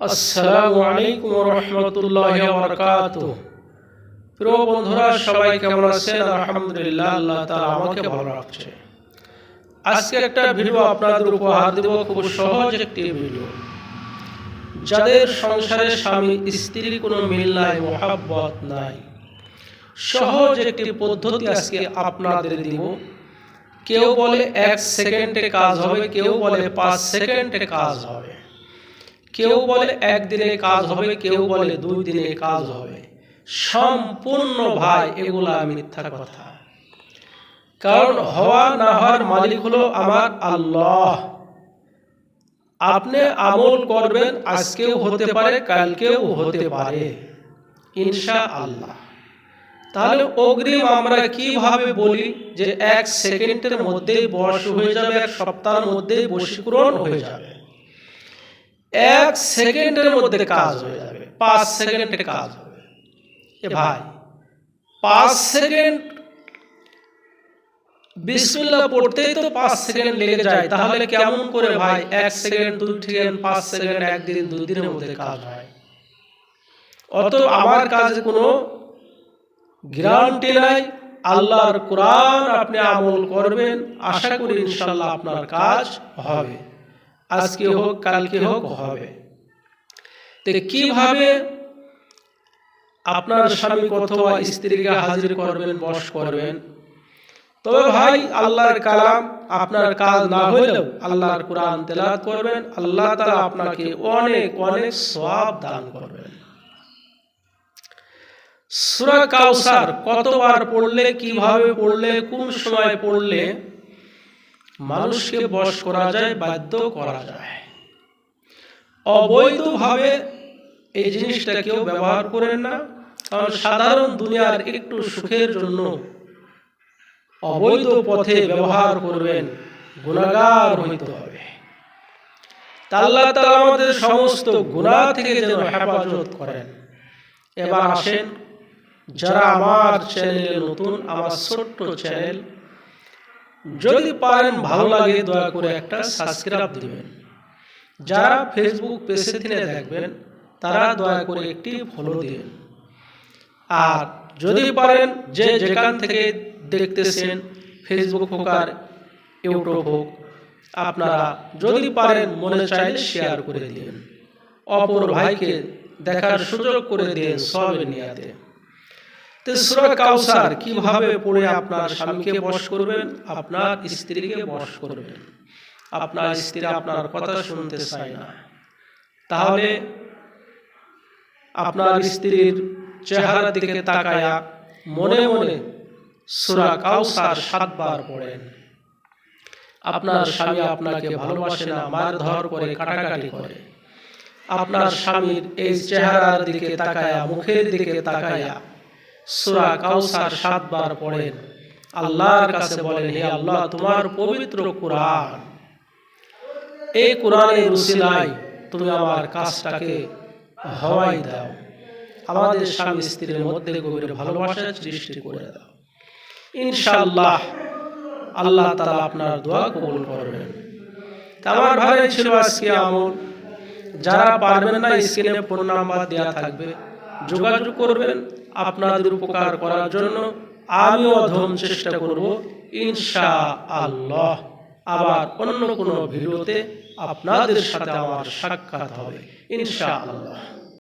আসসালামু আলাইকুম ওয়া রাহমাতুল্লাহি ওয়া বারাকাতুহু। প্রিয় বন্ধুরা, সবাই কেমন আছেন? আলহামদুলিল্লাহ, আল্লাহ তাআলা আমাকে ভালো রাখছে। আজকে একটা ভিডিও আপনাদের উপহার দেব, খুব সহজ একটি ভিডিও। যাদের সংসারে স্বামী স্ত্রীর কোনো মিল নাই, মহব্বত নাই, সহজ একটি পদ্ধতি আজকে আপনাদের দিব। কেউ বলে 1 সেকেন্ডে কাজ হবে, কেউ বলে 5 সেকেন্ডে কাজ হবে, কেউ বলে 1 দিনে কাজ হবে, কেউ বলে 2 দিনে কাজ হবে। সম্পূর্ণ ভাই এগুলা মিথ্যা কথা। কারণ হওয়া না হওয়ার মালিক হলো আমার আল্লাহ। আপনি আমল করবেন, আজকেও হতে পারে, কালকেও হতে পারে ইনশাআল্লাহ। তাহলে অগ্রিম আমরা কিভাবে বলি যে 1 সেকেন্ডের মধ্যেই বশ হয়ে যাবে, 1 সপ্তাহের মধ্যেই বশীকরণ হয়ে যাবে, 1 সেকেন্ডের মধ্যে কাজ হয়ে যাবে, 5 সেকেন্ডে কাজ হবে। এ ভাই, 5 সেকেন্ড বিসমিল্লাহ পড়তেই তো 5 সেকেন্ড লেগে যায়, তাহলে কেমন করে ভাই 1 সেকেন্ড 2 সেকেন্ড 5 সেকেন্ড 1 দিন 2 দিনের মধ্যে কাজ হয়? অত আমার কাছে কোনো গ্যারান্টি নাই। আল্লাহর কোরআন আপনি আমল করবেন, আশা করি ইনশাআল্লাহ আপনার কাজ হবে, আজকে হোক কালকে হোক হবে। তো কিভাবে আপনার স্বামী অথবা স্ত্রীকে হাজির করবেন, বশ করবেন? তবে ভাই, আল্লাহর কালাম আপনার কাজ না হলেও আল্লাহর কোরআন তেলাওয়াত করবেন, আল্লাহ তাআলা আপনাকে অনেক অনেক সওয়াব দান করবেন। সূরা কাউসার কতবার পড়লে, কিভাবে পড়লে, কোন সময় পড়লে মানুষকে বশ করা যায়, বাধ্য করা যায়? অবৈধভাবে এই জিনিসটা কেউ ব্যবহার করেন না, কারণ সাধারণ দুনিয়ার একটু সুখের জন্য অবৈধ পথে ব্যবহার করবেন, গুনাহগার হইতে হবে। আল্লাহ তাআলা আমাদের সমস্ত গুনাহ থেকে যেন হেফাজত করেন। এবার আসেন, যারা আমার চ্যানেলে নতুন, আমার ছোট্ট চ্যানেল, যদি পারেন ভালো লাগে দয়া করে একটা সাবস্ক্রাইব দিবেন। যারা ফেসবুক পেজে থেকে দেখবেন তারা দয়া করে একটি ফলো দিবেন। আর যদি পারেন, যে যেখান থেকে দেখতেছেন, ফেসবুক হোক আর ইউটিউব হোক, আপনারা যদি পারেন মনে চাইলে শেয়ার করে দিন, অপর ভাইকে দেখার সুযোগ করে দিন সওয়াবের নিয়াতে। তো সূরা কাউসার কিভাবে পড়ে আপনার স্বামীকে বশ করবেন, আপনার স্ত্রীকে বশ করবেন? আপনার স্ত্রী আপনার কথা শুনতে চায় না, তাহলে আপনার স্ত্রীর চেহারার দিকে তাকায়া মনে মনে সূরা কাউসার 7 বার পড়েন। আপনার স্বামী আপনাকে ভালোবাসে না, মারধর করে, কাটাকাটি করে, আপনার স্বামীর এই চেহারার দিকে তাকায়া, মুখের দিকে তাকায়া সূরা কাউসার 7 বার পড়েন। আল্লাহর কাছে বলেন, হে আল্লাহ, তোমার পবিত্র কোরআন, এই কোরআনের উসিলায় তুমি আমার কাজটাকে হওয়াই দাও, আমাদের স্বামী স্ত্রীর মধ্যে গভীর ভালোবাসার সৃষ্টি করে দাও। ইনশাআল্লাহ আল্লাহ তাআলা আপনার দোয়া কবুল করবেন। আমার ভাই ছিল আজকে আমল। যারা পারবেন না, স্ক্রিনে ফোন নাম্বার দেওয়া থাকবে, যোগাযোগ করবেন। আপনাদের উপকার করার জন্য আমিও অধম চেষ্টা করব ইনশাআল্লাহ। আবার অন্য কোনো ভিডিওতে আপনাদের সাথে আমার সাক্ষাৎ হবে ইনশাআল্লাহ।